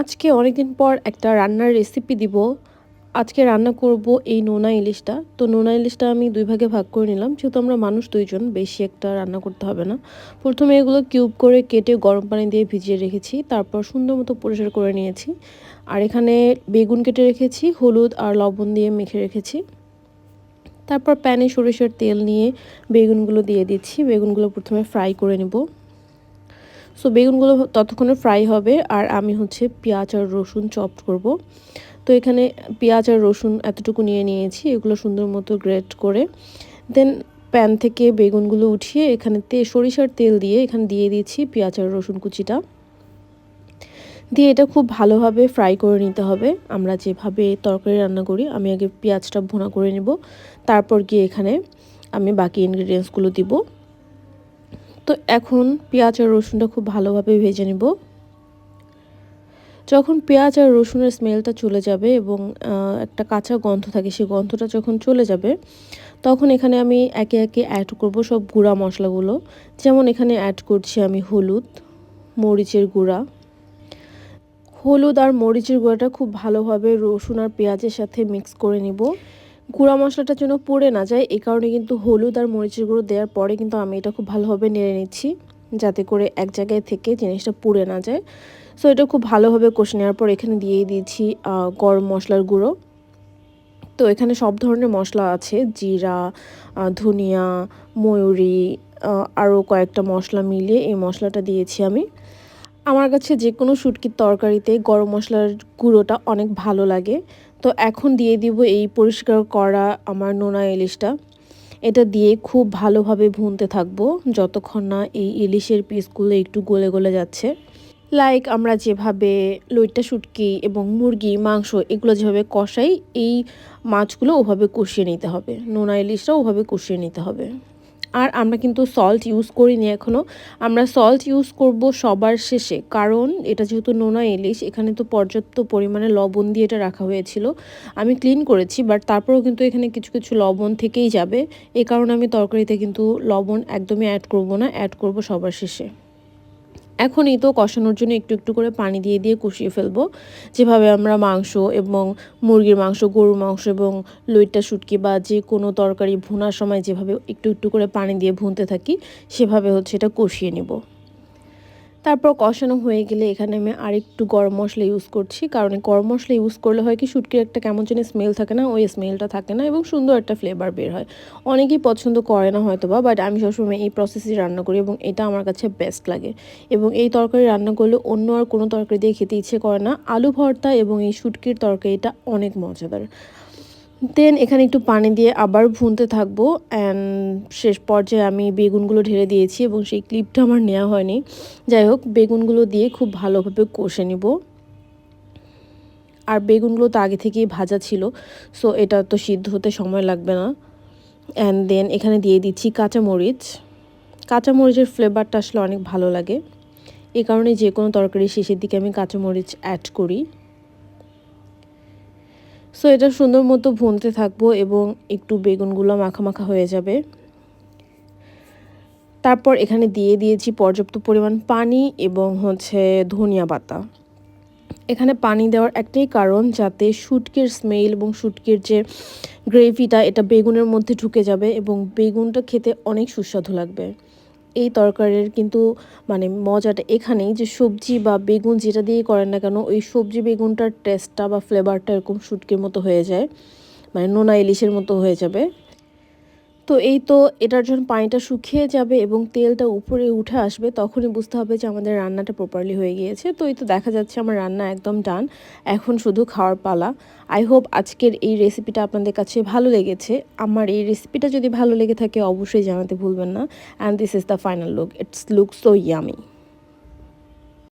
আজকে অনেকদিন পর একটা রান্নার রেসিপি দিব। আজকে রান্না করব এই নোনা ইলিশটা। তো নোনা ইলিশটা আমি ২ ভাগে ভাগ করে নিলাম। যেহেতু আমরা মানুষ ২ জন, বেশি একটা রান্না করতে হবে না। প্রথমে এগুলো কিউব করে কেটে গরম পানি দিয়ে ভিজিয়ে রেখেছি। তারপর সুন্দর মতো পরিষ্কার করে নিয়েছি। আর এখানে বেগুন কেটে রেখেছি, হলুদ আর লবণ দিয়ে মেখে রেখেছি। তারপর প্যানে সরিষার তেল নিয়ে বেগুনগুলো দিয়ে দিচ্ছি। বেগুনগুলো প্রথমে ফ্রাই করে নেব। সো বেগুনগুলো ততক্ষণে ফ্রাই হবে আর আমি পেঁয়াজ আর রসুন চপড করব। তো এখানে পেঁয়াজ আর রসুন এতটুকু নিয়ে নিয়েছি, এগুলো সুন্দর মতো গ্রেট করে দেন প্যান থেকে বেগুনগুলো উঠিয়ে এখানে সরিষার তেল দিয়ে এখানে দিয়ে দিচ্ছি পেঁয়াজ আর রসুন কুচিটা দিয়ে এটা খুব ভালোভাবে ফ্রাই করে নিতে হবে। আমরা যেভাবে তরকারি রান্না করি, আমি আগে পেঁয়াজটা ভুনা করে নেব, তারপর গিয়ে এখানে আমি বাকি ইনগ্রিডিয়েন্টসগুলো দিব। তো এখন পেঁয়াজ আর রসুনটা খুব ভালোভাবে ভেজে নেব। যখন পেঁয়াজ আর রসুনের স্মেলটা চলে যাবে এবং একটা কাঁচা গন্ধ থাকে, সেই গন্ধটা যখন চলে যাবে তখন এখানে আমি একে একে অ্যাড করব সব গুঁড়া মশলাগুলো। যেমন এখানে অ্যাড করছি আমি হলুদ, মরিচের গুঁড়া। হলুদ আর মরিচের গুঁড়াটা খুব ভালোভাবে রসুন আর পেঁয়াজের সাথে মিক্স করে নিব। গুঁড়া মশলাটা যেন পুড়ে না যায়, এই কারণে কিন্তু হলুদ আর মরিচের গুঁড়ো দেওয়ার পরে কিন্তু আমি এটা খুব ভালোভাবে নেড়ে নিচ্ছি, যাতে করে এক জায়গায় থেকে জিনিসটা পুড়ে না যায়। সো এটা খুব ভালোভাবে কষে নেওয়ার পর এখানে দিয়ে দিয়েছি গরম মশলার গুঁড়ো। তো এখানে সব ধরনের মশলা আছে, জিরা, ধনিয়া, ময়ূরী, আরও কয়েকটা মশলা মিলিয়ে এই মশলাটা দিয়েছি আমি। আমার কাছে যে কোনো শুটকির তরকারিতে গরম মশলার গুঁড়োটা অনেক ভালো লাগে। তো এখন দিয়ে দিব এই পরিষ্কার করা আমার নোনা ইলিশটা। এটা দিয়ে খুব ভালোভাবে ভুনতে থাকবো যতক্ষণ না এই ইলিশের পিসগুলো একটু গলে গলে যাচ্ছে। লাইক আমরা যেভাবে লইট্টা শুটকি এবং মুরগি মাংস এগুলো যেভাবে কষাই, এই মাছগুলো ওভাবে কষিয়ে নিতে হবে, নোনা ইলিশটাও ওভাবে কষিয়ে নিতে হবে। আর আমরা কিন্তু সল্ট ইউজ করিনি এখনও, আমরা সল্ট ইউজ করব সবার শেষে, কারণ এটা যেহেতু নোনা ইলিশ, এখানে তো পর্যাপ্ত পরিমাণে লবণ দিয়ে এটা রাখা হয়েছিল। আমি ক্লিন করেছি, বাট তারপরেও কিন্তু এখানে কিছু কিছু লবণ থেকেই যাবে। এই কারণে আমি তরকারিতে কিন্তু লবণ একদমই অ্যাড করব না, অ্যাড করব সবার শেষে। এখন এই তো কষানোর জন্য একটু একটু করে পানি দিয়ে দিয়ে কষিয়ে ফেলবো, যেভাবে আমরা মাংস এবং মুরগির মাংস, গরুর মাংস এবং লইট্টা শুটকি বা যে কোনো তরকারি ভুনার সময় যেভাবে একটু একটু করে পানি দিয়ে ভুনতে থাকি, সেভাবে এটা কষিয়ে নিব। তারপর কষানো হয়ে গেলে এখানে আমি আরেকটু গরম মশলা ইউজ করছি, কারণ গরম মশলা ইউজ করলে হয় কি, শুটকির একটা কেমন যেন স্মেল থাকে না, ওই স্মেলটা থাকে না এবং সুন্দর একটা ফ্লেভার বের হয়। অনেকেই পছন্দ করে না হয়তো বা, বাট আমি সবসময় এই প্রসেসে রান্না করি এবং এটা আমার কাছে বেস্ট লাগে। এবং এই তরকারি রান্না করলে অন্য আর কোনো তরকারি দিয়ে খেতে ইচ্ছে করে না। আলু ভর্তা এবং এই শুটকির তরকারিটা অনেক মজাদার। দেন এখানে একটু পানি দিয়ে আবার ভুনতে থাকবো অ্যান্ড শেষ পর্যায়ে আমি বেগুনগুলো ঢেলে দিয়েছি এবং সেই ক্লিপটা আমার নেওয়া হয়নি। যাই হোক, বেগুনগুলো দিয়ে খুব ভালোভাবে কষে নিব। আর বেগুনগুলো তো আগে থেকেই ভাজা ছিল, সো এটা তো সিদ্ধ হতে সময় লাগবে না। অ্যান্ড দেন এখানে দিয়ে দিচ্ছি কাঁচামরিচ। কাঁচামরিচের ফ্লেভারটা আসলে অনেক ভালো লাগে, এই কারণে যে কোনো তরকারি শেষের দিকে আমি কাঁচামরিচ অ্যাড করি। সো এটা সুন্দর মতো ভুনতে থাকবো এবং একটু বেগুনগুলো মাখা মাখা হয়ে যাবে। তারপর এখানে দিয়ে দিয়েছি পর্যাপ্ত পরিমাণ পানি এবং ধনিয়া পাতা। এখানে পানি দেওয়ার একটাই কারণ, যাতে শুটকির স্মেল এবং শুটকির যে গ্রেভিটা এটা বেগুনের মধ্যে ঢুকে যাবে এবং বেগুনটা খেতে অনেক সুস্বাদু লাগবে। এই তরকারির কিন্তু মজাটা এখানেই যে সবজি বা বেগুন যেটা দিয়ে করেন না কেন, ওই সবজি বেগুনটার টেস্টটা বা ফ্লেভারটা এরকম শুটকির মতো হয়ে যায়, নোনা ইলিশের মতো হয়ে যাবে। তো এই তো এটার যখন পানিটা শুকিয়ে যাবে এবং তেলটা উপরে উঠে আসবে, তখনই বুঝতে হবে যে আমাদের রান্নাটা প্রপারলি হয়ে গিয়েছে। তো এই তো দেখা যাচ্ছে আমার রান্না একদম ডান, এখন শুধু খাওয়ার পালা। আই হোপ আজকের এই রেসিপিটা আপনাদের কাছে ভালো লেগেছে। আমার এই রেসিপিটা যদি ভালো লেগে থাকে অবশ্যই জানাতে ভুলবেন না। And this is the final look, it's look so yummy.